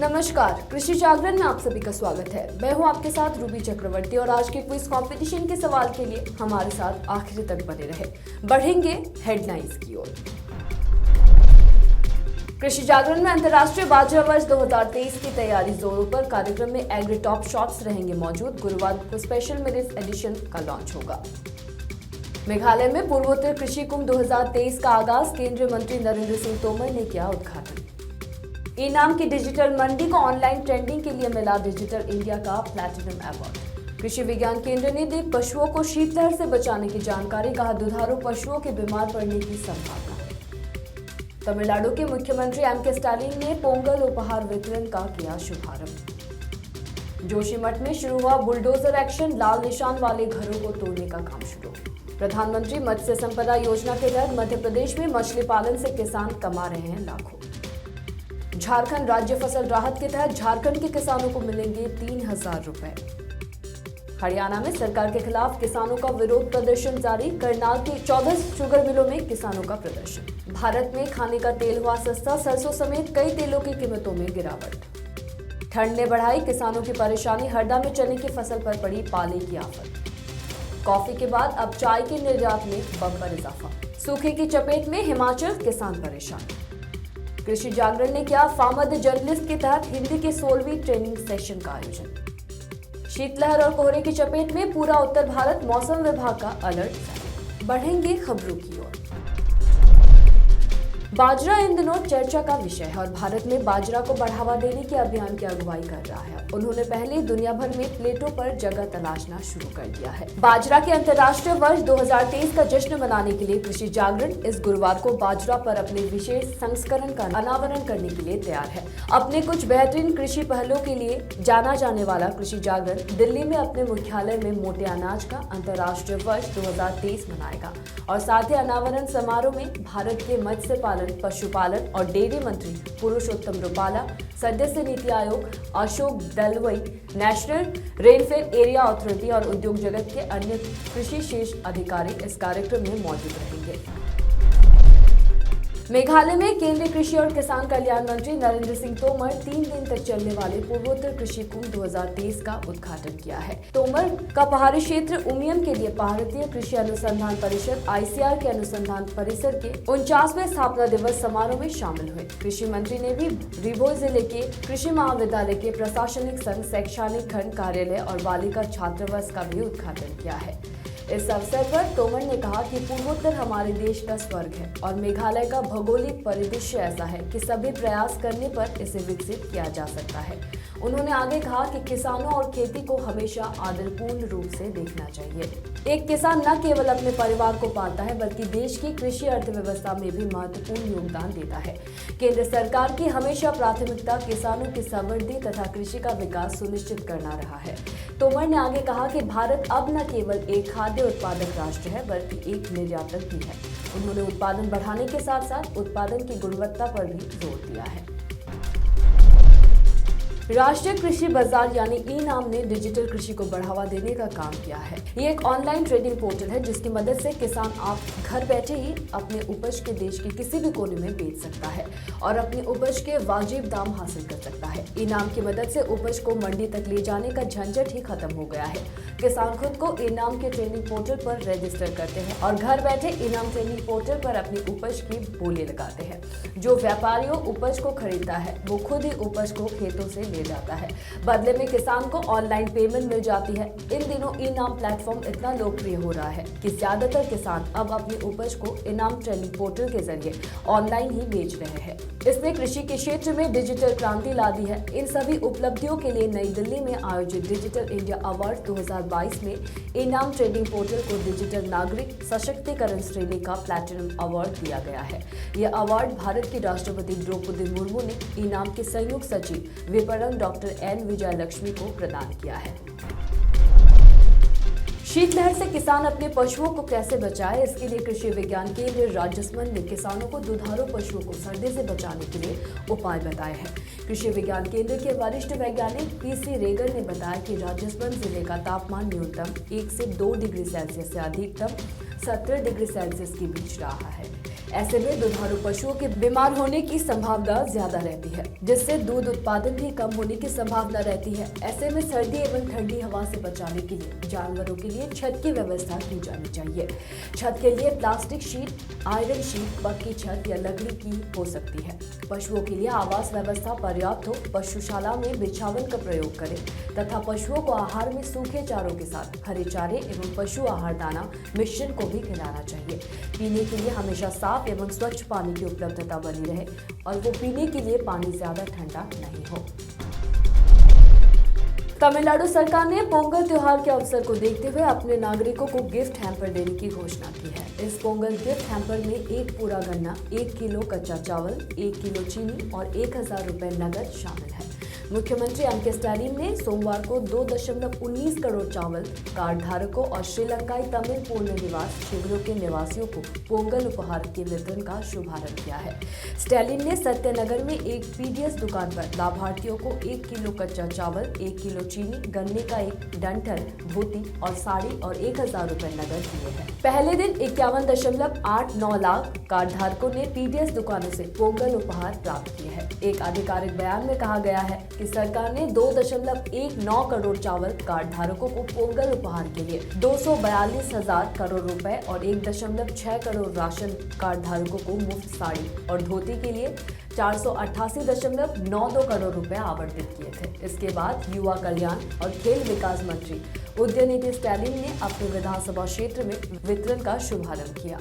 नमस्कार, कृषि जागरण में आप सभी का स्वागत है। मैं हूं आपके साथ रूबी चक्रवर्ती और आज के क्विज कंपटीशन के सवाल के लिए हमारे साथ आखिर तक बने रहे। बढ़ेंगे हेडलाइंस की ओर। कृषि जागरण में अंतर्राष्ट्रीय बाजरा वर्ष 2023 की तैयारी जोरों पर। कार्यक्रम में एग्री टॉप शॉट्स रहेंगे मौजूद। गुरुवार को स्पेशल मेरिट एडिशन का लॉन्च होगा। मेघालय में पूर्वोत्तर कृषि कुंभ 2023 का आगाज। केंद्रीय मंत्री नरेंद्र सिंह तोमर ने किया उद्घाटन। ई नाम की डिजिटल मंडी को ऑनलाइन ट्रेंडिंग के लिए मिला डिजिटल इंडिया का प्लैटिनम अवार्ड। कृषि विज्ञान केंद्र ने दी पशुओं को शीतलहर से बचाने की जानकारी। कहा दुधारू पशुओं के बीमार पड़ने की संभावना। तमिलनाडु के मुख्यमंत्री एम.के. स्टालिन ने पोंगल उपहार वितरण का किया शुभारंभ। जोशीमठ में शुरू हुआ बुलडोजर एक्शन। लाल निशान वाले घरों को तोड़ने का काम शुरू। प्रधानमंत्री मत्स्य संपदा योजना के तहत मध्य प्रदेश में मछली पालन से किसान कमा रहे हैं लाखों। झारखंड राज्य फसल राहत के तहत झारखंड के किसानों को मिलेंगे 3,000 रुपए। हरियाणा में सरकार के खिलाफ किसानों का विरोध प्रदर्शन जारी। करनाल के 14 शुगर मिलों में किसानों का प्रदर्शन। भारत में खाने का तेल हुआ सस्ता। सरसों समेत कई तेलों की कीमतों में गिरावट। ठंड ने बढ़ाई किसानों की परेशानी। हरदा में चने की फसल पर पड़ी पाले की आफत। कॉफी के बाद अब चाय के निर्यात में बम्पर इजाफा। सूखे की चपेट में हिमाचल, किसान परेशान। कृषि जागरण ने किया फार्मर द जर्नलिस्ट के तहत हिंदी के 16वीं ट्रेनिंग सेशन का आयोजन। शीतलहर और कोहरे की चपेट में पूरा उत्तर भारत, मौसम विभाग का अलर्ट। बढ़ेंगे खबरों की ओर। बाजरा इन दिनों चर्चा का विषय है और भारत में बाजरा को बढ़ावा देने के अभियान की अगुवाई कर रहा है। उन्होंने पहले दुनिया भर में प्लेटों पर जगह तलाशना शुरू कर दिया है। बाजरा के अंतर्राष्ट्रीय वर्ष 2023 का जश्न मनाने के लिए कृषि जागरण इस गुरुवार को बाजरा पर अपने विशेष संस्करण का अनावरण करने के लिए तैयार है। अपने कुछ बेहतरीन कृषि पहलों के लिए जाना जाने वाला कृषि जागरण दिल्ली में अपने मुख्यालय में मोटे अनाज का अंतर्राष्ट्रीय वर्ष 2023 मनाएगा और साथ ही अनावरण समारोह में भारत के मत्स्य पालन, पशुपालन और डेयरी मंत्री पुरुषोत्तम रूपाला, सदस्य NITI Aayog Ashok Dalvi, national rainfed area authority और उद्योग जगत के अन्य कृषि शीर्ष अधिकारी इस कार्यक्रम में मौजूद रहेंगे। मेघालय में केंद्रीय कृषि और किसान कल्याण मंत्री नरेंद्र सिंह तोमर 3 दिन तक चलने वाले पूर्वोत्तर कृषि कुंभ 2023 का उद्घाटन किया है। तोमर का पहाड़ी क्षेत्र उमियम के लिए भारतीय कृषि अनुसंधान परिषद (ICAR) के अनुसंधान परिसर के 49वें स्थापना दिवस समारोह में शामिल हुए। कृषि मंत्री ने भी रिबो जिले के कृषि महाविद्यालय के प्रशासनिक संघ, शैक्षणिक खंड, कार्यालय और बालिका छात्रावास का भी उद्घाटन किया है। इस अवसर पर तोमर ने कहा कि पूर्वोत्तर हमारे देश का स्वर्ग है और मेघालय का भौगोलिक परिदृश्य ऐसा है कि सभी प्रयास करने पर इसे विकसित किया जा सकता है। उन्होंने आगे कहा कि किसानों और खेती को हमेशा आदरपूर्ण रूप से देखना चाहिए। एक किसान न केवल अपने परिवार को पालता है बल्कि देश की कृषि अर्थव्यवस्था में भी महत्वपूर्ण योगदान देता है। केंद्र सरकार की हमेशा प्राथमिकता किसानों की समृद्धि तथा कृषि का विकास सुनिश्चित करना रहा है। तोमर ने आगे कहा कि भारत अब न केवल एक खाद्य उत्पादक राष्ट्र है बल्कि एक निर्यातक भी है। उन्होंने उत्पादन बढ़ाने के साथ साथ उत्पादन की गुणवत्ता पर भी जोर दिया है। राष्ट्रीय कृषि बाजार यानी ई नाम ने डिजिटल कृषि को बढ़ावा देने का काम किया है। ये एक ऑनलाइन ट्रेडिंग पोर्टल है जिसकी मदद से किसान आप घर बैठे ही अपने उपज के देश के किसी भी कोने में बेच सकता है और अपनी उपज के वाजिब दाम हासिल कर सकता है। ई नाम की मदद से उपज को मंडी तक ले जाने का झंझट ही खत्म हो गया है। किसान खुद को ई नाम के ट्रेडिंग पोर्टल पर रजिस्टर करते हैं और घर बैठे ई नाम ट्रेडिंग पोर्टल पर अपनी उपज की बोली लगाते हैं। जो व्यापारियों उपज को खरीदता है वो खुद ही उपज को खेतों से ले जाता है। बदले में किसान को ऑनलाइन पेमेंट मिल जाती है। इन दिनों ई नाम प्लेटफॉर्म इतना लोकप्रिय हो रहा है कि ज्यादातर किसान अब अपनी उपज को इनाम ट्रेडिंग पोर्टल के जरिए ऑनलाइन ही बेच रहे हैं। इसने कृषि के क्षेत्र में डिजिटल क्रांति ला दी है। इन सभी उपलब्धियों के लिए नई दिल्ली में आयोजित डिजिटल इंडिया अवार्ड 2022 में इनाम ट्रेडिंग पोर्टल को डिजिटल नागरिक सशक्तिकरण श्रेणी का प्लैटिनम अवार्ड दिया गया है। यह अवार्ड भारत की राष्ट्रपति द्रौपदी मुर्मू ने इनाम के संयुक्त सचिव विपणन डॉक्टर एन विजयलक्ष्मी को प्रदान किया है। शीतलहर से किसान अपने पशुओं को कैसे बचाए, इसके लिए कृषि विज्ञान केंद्र राजस्थान ने किसानों को दुधारू पशुओं को सर्दी से बचाने के लिए उपाय बताए हैं। कृषि विज्ञान केंद्र के वरिष्ठ वैज्ञानिक पीसी रेगर ने बताया कि राजस्थान जिले का तापमान न्यूनतम 1 से 2 डिग्री सेल्सियस से अधिकतम 17 डिग्री सेल्सियस के बीच रहा है। ऐसे में दुधारू पशुओं के बीमार होने की संभावना ज्यादा रहती है, जिससे दूध उत्पादन भी कम होने की संभावना रहती है। ऐसे में सर्दी एवं ठंडी हवा से बचाने के लिए जानवरों के लिए छत की व्यवस्था की जानी चाहिए। छत के लिए प्लास्टिक शीट, आयरन शीट, पक्की छत या लकड़ी की हो सकती है। पशुओं के लिए आवास व्यवस्था पर्याप्त हो। पशुशाला में बिछावन का प्रयोग करें तथा पशुओं को आहार में सूखे चारों के साथ हरे चारे एवं पशु आहार दाना मिश्रण को भी खिलाना चाहिए। पीने के लिए हमेशा साफ एवं स्वच्छ पानी की उपलब्धता बनी रहे और वो पीने के लिए पानी ज्यादा ठंडा नहीं हो। तमिलनाडु सरकार ने पोंगल त्योहार के अवसर को देखते हुए अपने नागरिकों को गिफ्ट हैम्पर देने की घोषणा की है। इस पोंगल गिफ्ट हैम्पर में 1 पूरा गन्ना, 1 किलो कच्चा चावल, 1 किलो चीनी और 1000 रुपए नगद शामिल है। मुख्यमंत्री एम.के. स्टैलिन ने सोमवार को 2.19 करोड़ चावल कार्ड धारकों और श्रीलंकाई तमिल पूर्ण निवास शिविरों के निवासियों को पोंगल उपहार के वितरण का शुभारंभ किया है। स्टैलिन ने सत्यनगर में एक पीडीएस दुकान पर लाभार्थियों को 1 किलो कच्चा चावल, 1 किलो चीनी, गन्ने का एक डंठल, धोती और साड़ी और 1000 रुपए नगद दिए हैं। पहले दिन 51.89 लाख कार्ड धारकों ने पीडीएस दुकानों से पोंगल उपहार प्राप्त किए हैं। एक आधिकारिक बयान में कहा गया है कि सरकार ने 2.19 करोड़ चावल कार्ड धारकों को पोंगल उपहार के लिए 242,000 करोड़ रुपए और 1.6 करोड़ राशन कार्ड धारकों को मुफ्त साड़ी और धोती के लिए 488.92 करोड़ रुपए आवंटित किए थे। इसके बाद युवा कल्याण और खेल विकास मंत्री उदयनिधि स्टैलिन ने अपने विधानसभा क्षेत्र में वितरण का शुभारंभ किया।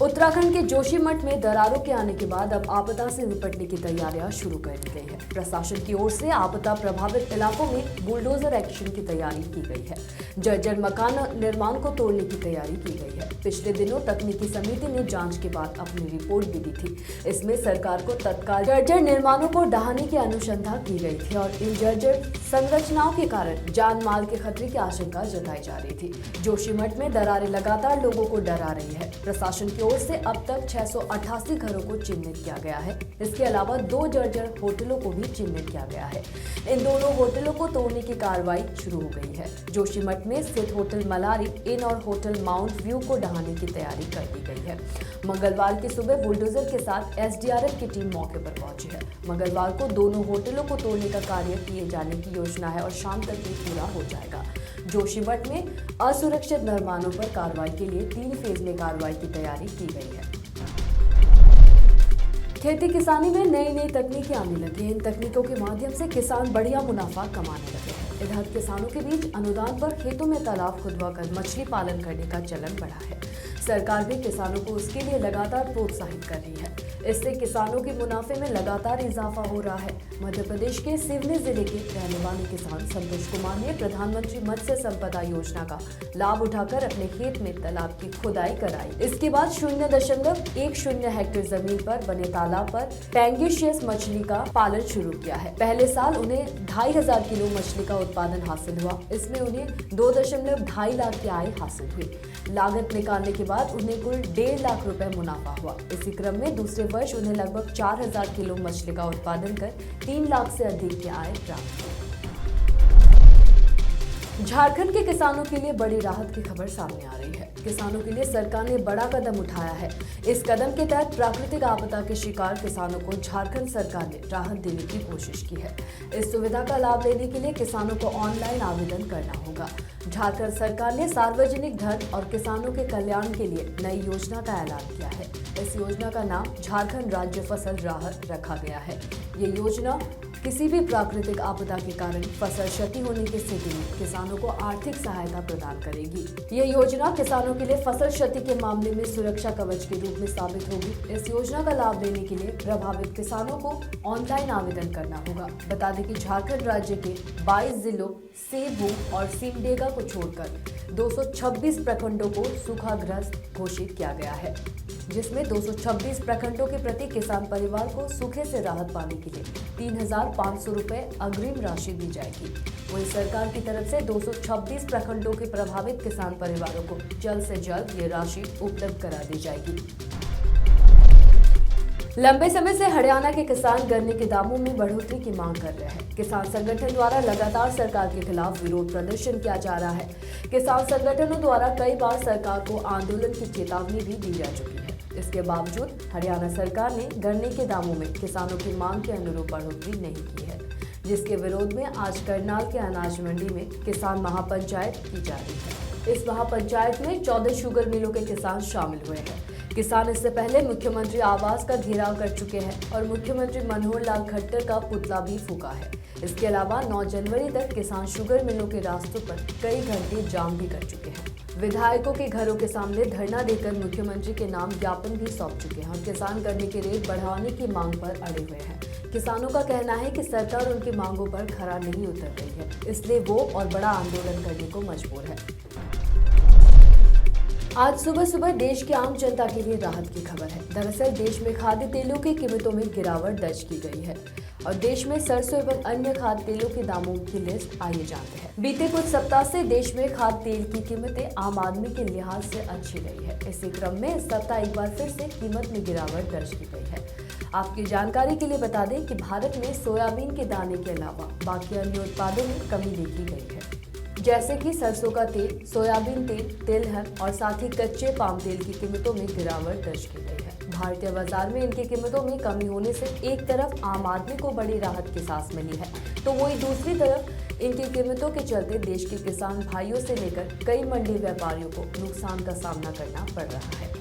उत्तराखंड के जोशीमठ में दरारों के आने के बाद अब आपदा से निपटने की तैयारियां शुरू कर दी गई है। प्रशासन की ओर से आपदा प्रभावित इलाकों में बुलडोजर एक्शन की तैयारी की गई है। जर्जर मकान निर्माण को तोड़ने की तैयारी की गई है। पिछले दिनों तकनीकी समिति ने जांच के बाद अपनी रिपोर्ट भी दी थी। इसमें सरकार को तत्काल जर्जर निर्माणों को ढहाने की अनुशंसा की गई थी और इन जर्जर संरचनाओं के कारण जान माल के खतरे की आशंका जताई जा रही थी। जोशीमठ में दरारें लगातार लोगों को डरा रही है। प्रशासन की ओर से अब तक 688 घरों को चिन्हित किया गया है। इसके अलावा 2 जर्जर होटलों को भी चिन्हित किया गया है। इन दोनों होटलों को तोड़ने की कार्रवाई शुरू हो गई है। जोशीमठ में स्थित होटल मलारी इन और होटल माउंट व्यू को ढहाने की तैयारी कर दी गई है। मंगलवार की सुबह बुलडोजर के साथ एसडीआरएफ की टीम मौके पर पहुंची है। मंगलवार को दोनों होटलों को तोड़ने का कार्य किए जाने की योजना है और शाम तक ये पूरा हो जाएगा। जोशीमठ में असुरक्षित निर्माणों पर कार्रवाई के लिए 3 फेज में कार्रवाई की तैयारी की गई है। खेती किसानी में नई नई तकनीकें आने लगी हैं। इन तकनीकों के माध्यम से किसान बढ़िया मुनाफा कमाने लगे हैं। इधर किसानों के बीच अनुदान पर खेतों में तालाब खुदवाकर मछली पालन करने का चलन बढ़ा है। सरकार भी किसानों को उसके लिए लगातार प्रोत्साहित कर रही है। इससे किसानों के मुनाफे में लगातार इजाफा हो रहा है। मध्य प्रदेश के सिवनी जिले के रहने वाले किसान संतोष कुमार ने प्रधानमंत्री मत्स्य संपदा योजना का लाभ उठाकर अपने खेत में तालाब की खुदाई कराई। इसके बाद 0.10 हेक्टेयर जमीन पर बने तालाब पर पैंगेशियस मछली का पालन शुरू किया है। पहले साल उन्हें 2500 किलो मछली का उत्पादन हासिल हुआ। इसमें उन्हें 2.2 लाख की आय हासिल हुई। लागत निकालने के बाद उन्हें कुल 1.5 लाख रुपए मुनाफा हुआ। इसी क्रम में दूसरे वर्ष उन्हें लगभग 4000 किलो मछली का उत्पादन कर 3 लाख से अधिक की आय प्राप्त हुई। झारखंड के किसानों के लिए बड़ी राहत की खबर सामने आ रही है। किसानों के लिए सरकार ने बड़ा कदम उठाया है। इस कदम के तहत प्राकृतिक आपदा के शिकार किसानों को झारखंड सरकार ने राहत देने की कोशिश की है। इस सुविधा का लाभ लेने के लिए किसानों को ऑनलाइन आवेदन करना होगा। झारखंड सरकार ने सार्वजनिक धन और किसानों के कल्याण के लिए नई योजना का ऐलान किया है। इस योजना का नाम झारखंड राज्य फसल राहत रखा गया है। ये योजना किसी भी प्राकृतिक आपदा के कारण फसल क्षति होने की स्थिति में किसानों को आर्थिक सहायता प्रदान करेगी। ये योजना किसानों के लिए फसल क्षति के मामले में सुरक्षा कवच के रूप में साबित होगी। इस योजना का लाभ लेने के लिए प्रभावित किसानों को ऑनलाइन आवेदन करना होगा। बता दें कि झारखंड राज्य के 22 जिलों सेबू और सिमडेगा को छोड़कर 226 प्रखंडों को सूखाग्रस्त घोषित किया गया है, जिसमें 226 प्रखंडों के प्रति किसान परिवार को सूखे से राहत पाने के लिए 3500 रुपए अग्रिम राशि दी जाएगी। वहीं सरकार की तरफ से 226 प्रखंडों के प्रभावित किसान परिवारों को जल्द से जल्द ये राशि उपलब्ध करा दी जाएगी। लंबे समय से हरियाणा के किसान गन्ने के दामों में बढ़ोतरी की मांग कर रहे हैं। किसान संगठन द्वारा लगातार सरकार के खिलाफ विरोध प्रदर्शन किया जा रहा है। किसान संगठनों द्वारा कई बार सरकार को आंदोलन की चेतावनी भी दी जा चुकी है। इसके बावजूद हरियाणा सरकार ने गन्ने के दामों में किसानों की मांग के अनुरूप बढ़ोतरी नहीं की है, जिसके विरोध में आज करनाल के अनाज मंडी में किसान महापंचायत की जा रही है। इस महापंचायत में 14 शुगर मिलों के किसान शामिल हुए हैं। किसान इससे पहले मुख्यमंत्री आवास का घेराव कर चुके हैं और मुख्यमंत्री मनोहर लाल खट्टर का पुतला भी फूंका है। इसके अलावा 9 जनवरी तक किसान शुगर मिलों के रास्तों पर कई घंटे जाम भी कर चुके हैं। विधायकों के घरों के सामने धरना देकर मुख्यमंत्री के नाम ज्ञापन भी सौंप चुके हैं और किसान गन्ने के रेट बढ़ाने की मांग पर अड़े हुए हैं। किसानों का कहना है कि सरकार उनकी मांगों पर खरा नहीं उतर रही है, इसलिए वो और बड़ा आंदोलन करने को मजबूर है। आज सुबह सुबह देश की आम जनता के लिए राहत की खबर है। दरअसल देश में खाद्य तेलों की कीमतों में गिरावट दर्ज की गई है और देश में सरसों एवं अन्य खाद्य तेलों के दामों की लिस्ट आइए जानते हैं। बीते कुछ सप्ताह से देश में खाद्य तेल की कीमतें आम आदमी के लिहाज से अच्छी रही है। इसी क्रम में इस सप्ताह एक बार फिर से कीमत में गिरावट दर्ज की गई है। आपकी जानकारी के लिए बता दें कि भारत में सोयाबीन के दाने के अलावा बाकी अन्य उत्पादों में कमी देखी गई है, जैसे कि सरसों का तेल, सोयाबीन तेल, तिलहन और साथ ही कच्चे पाम तेल की कीमतों में गिरावट दर्ज की गई है। भारतीय बाजार में इनकी कीमतों में कमी होने से एक तरफ आम आदमी को बड़ी राहत की सांस मिली है, तो वहीं दूसरी तरफ इनकी कीमतों के चलते देश के किसान भाइयों से लेकर कई मंडी व्यापारियों को नुकसान का सामना करना पड़ रहा है।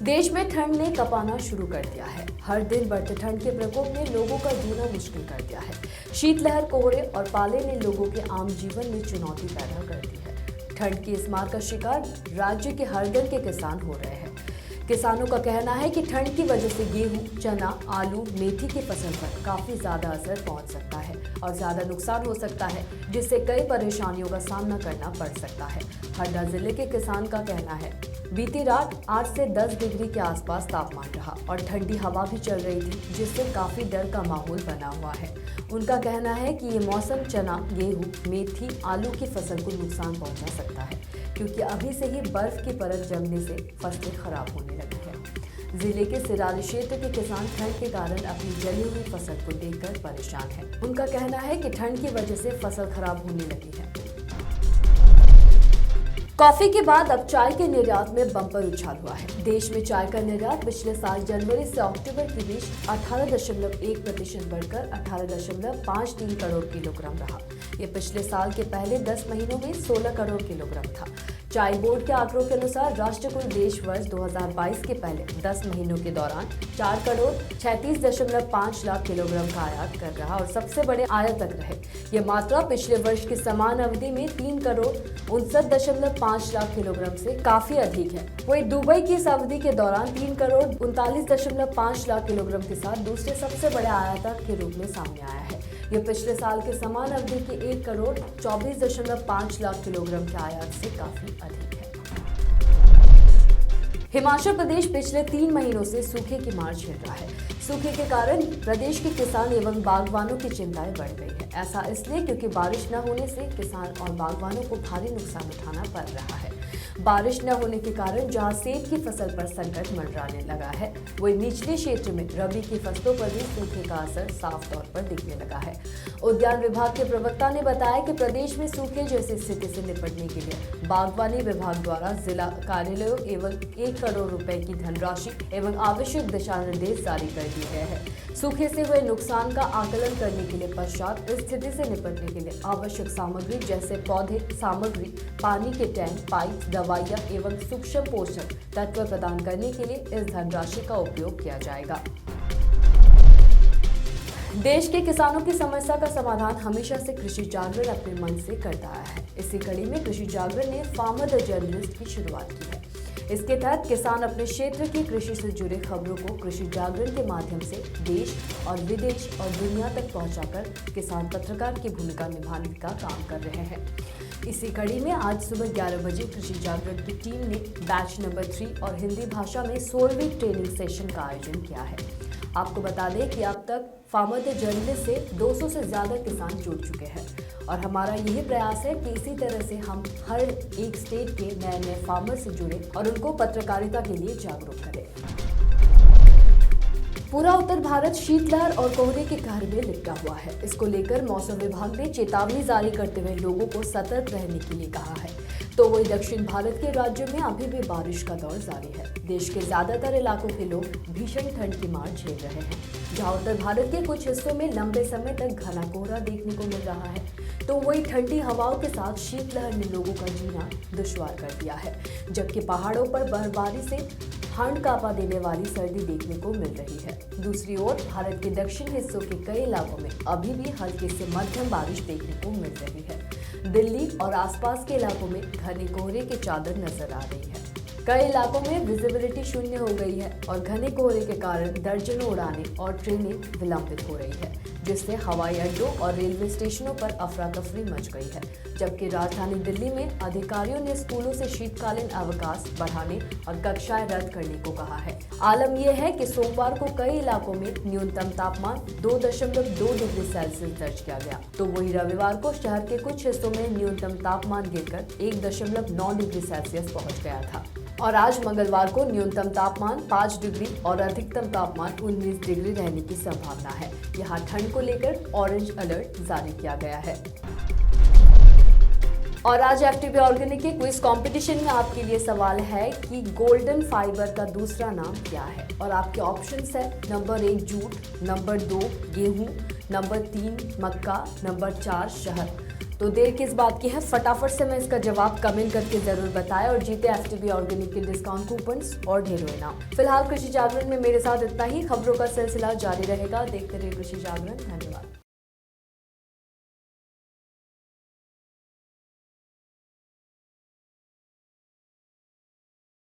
देश में ठंड ने कपाना शुरू कर दिया है। हर दिन बढ़ते ठंड के प्रकोप ने लोगों का जीना मुश्किल कर दिया है। शीतलहर, कोहरे और पाले ने लोगों के आम जीवन में चुनौती पैदा कर दी है। ठंड की इस मार का शिकार राज्य के हर घर के किसान हो रहे हैं। किसानों का कहना है कि ठंड की वजह से गेहूं, चना, आलू, मेथी की फसल पर काफी ज्यादा असर पहुंच सकता है और ज्यादा नुकसान हो सकता है, जिससे कई परेशानियों का सामना करना पड़ सकता है। हरदा जिले के किसान का कहना है, बीती रात 8 से 10 डिग्री के आसपास तापमान रहा और ठंडी हवा भी चल रही थी, जिससे काफी डर का माहौल बना हुआ है। उनका कहना है कि ये मौसम चना, गेहूं, मेथी, आलू की फसल को नुकसान पहुंचा सकता है, क्योंकि अभी से ही बर्फ की परत जमने से फसलें खराब होने लगी है। जिले के सिराली क्षेत्र के किसान ठंड के कारण अपनी जली हुई फसल को देखकर परेशान हैं। उनका कहना है कि ठंड की वजह से फसल खराब होने लगी है। कॉफी के बाद अब चाय के निर्यात में बम्पर उछाल हुआ है। देश में चाय का निर्यात पिछले साल जनवरी से अक्टूबर के बीच 18.1% बढ़कर 18.53 करोड़ किलोग्राम रहा। ये पिछले साल के पहले 10 महीनों में 16 करोड़ किलोग्राम था। चाय बोर्ड के आंकड़ों के अनुसार राष्ट्रीय कुल देश वर्ष 2022 के पहले 10 महीनों के दौरान 4 करोड़ 36.5 लाख किलोग्राम का आयात कर रहा और सबसे बड़े आयातक रहे। ये मात्रा पिछले वर्ष की समान अवधि में 3 करोड़ 59.5 लाख किलोग्राम से काफी अधिक है। वहीं दुबई की इस अवधि के दौरान 3 करोड़ 39.5 लाख किलोग्राम के साथ दूसरे सबसे बड़े आयातक के रूप में सामने आया है। ये पिछले साल के समान अवधि के 1 करोड़ 24.5 लाख किलोग्राम के आयात से काफी अधिक है। हिमाचल प्रदेश पिछले 3 महीनों से सूखे की मार झेल रहा है। सूखे के कारण प्रदेश के किसान एवं बागवानों की चिंताएं बढ़ गई है। ऐसा इसलिए क्योंकि बारिश न होने से किसान और बागवानों को भारी नुकसान उठाना पड़ रहा है। बारिश न होने के कारण जहां सेब की फसल पर संकट मंडराने लगा है, वहीं निचले क्षेत्र में रबी की फसलों पर भी सूखे का असर साफ तौर पर दिखने लगा है। उद्यान विभाग के प्रवक्ता ने बताया कि प्रदेश में सूखे जैसी स्थिति से निपटने के लिए बागवानी विभाग द्वारा जिला कार्यालयों एवं 1 करोड़ रुपए की धनराशि एवं आवश्यक दिशा निर्देश जारी कर दिए गए हैं। सूखे से हुए नुकसान का आकलन करने के लिए पश्चात इस स्थिति से निपटने के लिए आवश्यक सामग्री जैसे पौधे सामग्री, पानी के टैंक, पाइप, दवाइयां एवं सूक्ष्म पोषक तत्व प्रदान करने के लिए इस धनराशि का उपयोग किया जाएगा। देश के किसानों की समस्या का समाधान हमेशा से कृषि जागरण अपने मन से करता आया है। इसी कड़ी में कृषि जागरण ने फार्मर द जर्नलिस्ट की शुरुआत की है। इसके तहत किसान अपने क्षेत्र की कृषि से जुड़े खबरों को कृषि जागरण के माध्यम से देश और विदेश और दुनिया तक पहुंचाकर किसान पत्रकार की भूमिका निभाने का काम कर रहे हैं। इसी कड़ी में आज सुबह 11 बजे कृषि जागरण की टीम ने बैच नंबर 3 और हिंदी भाषा में 16वीं ट्रेनिंग सेशन का आयोजन किया है। आपको बता दें कि अब तक फार्मर द जर्नलिस्ट से 200 से ज्यादा किसान जुड़ चुके हैं और हमारा यही प्रयास है कि इसी तरह से हम हर एक स्टेट के नए नए फार्मर से जुड़े और उनको पत्रकारिता के लिए जागरूक करें। पूरा उत्तर भारत शीतलहर और कोहरे के कहर में लिपटा हुआ है। इसको लेकर मौसम विभाग ने चेतावनी जारी करते हुए लोगों को सतर्क रहने के लिए कहा है। तो वही दक्षिण भारत के राज्यों में अभी भी बारिश का दौर जारी है। देश के ज्यादातर इलाकों के लोग भीषण ठंड की मार झेल रहे हैं। जहां उत्तर भारत के कुछ हिस्सों में लंबे समय तक घना कोहरा देखने को मिल रहा है, तो वही ठंडी हवाओं के साथ शीतलहर ने लोगों का जीना दुश्वार कर दिया है। जबकि पहाड़ों पर बर्फबारी से हांड कांपा देने वाली सर्दी देखने को मिल रही है। दूसरी ओर भारत के दक्षिण हिस्सों के कई इलाकों में अभी भी हल्की से मध्यम बारिश देखने को मिल रही है। दिल्ली और आसपास के इलाकों में घने कोहरे की चादर नजर आ रही है। कई इलाकों में विजिबिलिटी शून्य हो गई है और घने कोहरे के कारण दर्जनों उड़ानें और ट्रेनें विलंबित हो रही है, जिससे हवाई अड्डों और रेलवे स्टेशनों पर अफरा तफरी मच गई है। जबकि राजधानी दिल्ली में अधिकारियों ने स्कूलों से शीतकालीन अवकाश बढ़ाने और कक्षाएं रद्द करने को कहा है। आलम यह है कि सोमवार को कई इलाकों में न्यूनतम तापमान 2.2 डिग्री सेल्सियस दर्ज किया गया, तो वही रविवार को शहर के कुछ हिस्सों में न्यूनतम तापमान गिरकर 1.9 डिग्री सेल्सियस पहुंच गया था। और आज मंगलवार को न्यूनतम तापमान 5 डिग्री और अधिकतम तापमान 19 डिग्री रहने की संभावना है। यहाँ ठंड को लेकर ऑरेंज अलर्ट जारी किया गया है। और आज एफटीबी ऑर्गेनिक के क्विज कंपटीशन में आपके लिए सवाल है कि गोल्डन फाइबर का दूसरा नाम क्या है। और आपके ऑप्शंस है नंबर 1 जूट, नंबर 2 गेहूं, नंबर 3 मक्का, नंबर 4 शहद। तो देर किस बात की है, फटाफट से मैं इसका जवाब कमेंट करके जरूर बताएं और जीते एफटीबी ऑर्गेनिक के डिस्काउंट कूपन्स और ढेरों इनाम। फिलहाल कृषि जागरण में मेरे साथ इतना ही। खबरों का सिलसिला जारी रहेगा। देखते रहिए कृषि जागरण। धन्यवाद।